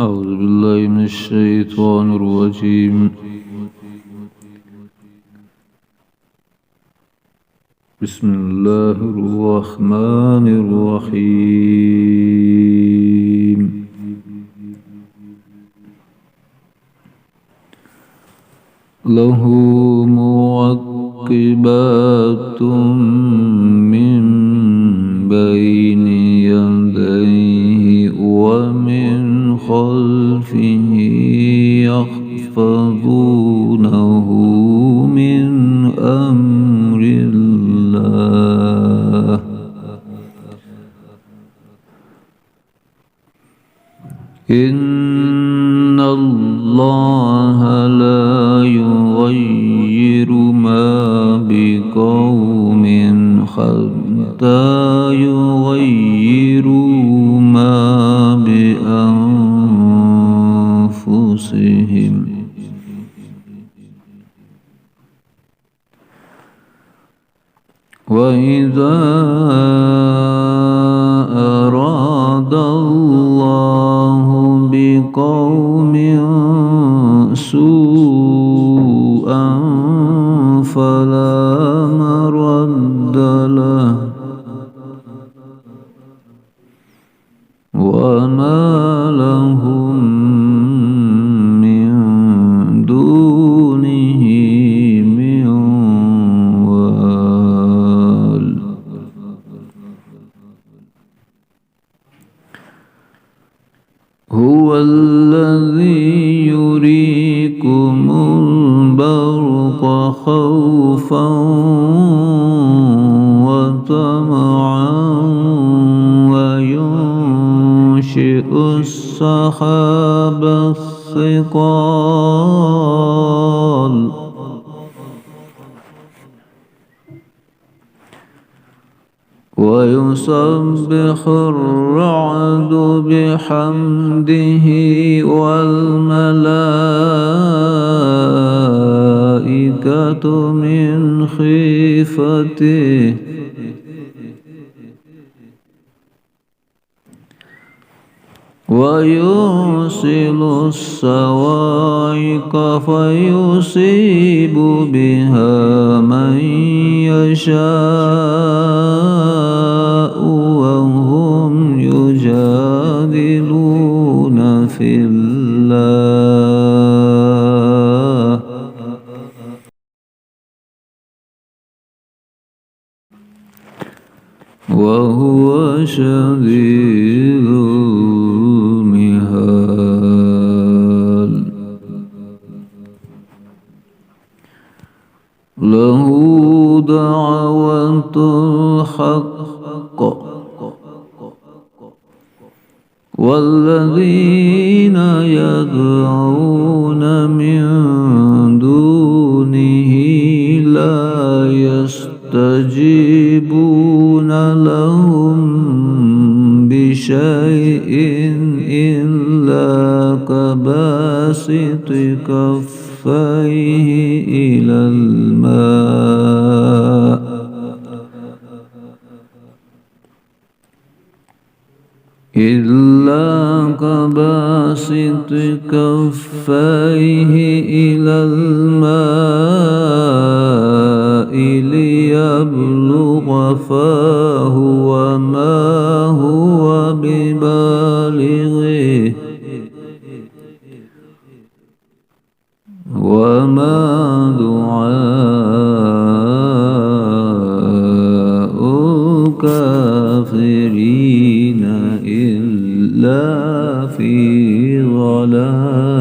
أعوذ بالله من الشيطان الرجيم. بسم الله الرحمن الرحيم. له معقبات من بين يديه ومن خلفه يحفظونه من أمر الله. إن الله لا يغير ما بقوم حتى يغيروا ما بأنفسهم. وإذا أراد الله بقوم سوءا فلا مرد له وما لهم من دونه من وال. هو الذي يريكم البرق خوفا وطمعا وينشئ السحاب الثقال ويسبح الرعد بحمده والملائكة من خيفته ويرسل الصواعق فيصيب بها من يشاء وهم يجادلون في الله وهو شديد المحال. له دعوة الحق والذين يدعون من دونه لا يستجيبون لهم بشيء إلا كباسط كفيه إلى الماء ليبلغ فاه وما هو ببالغه وما دعاء الكافرين إلا في ضلال.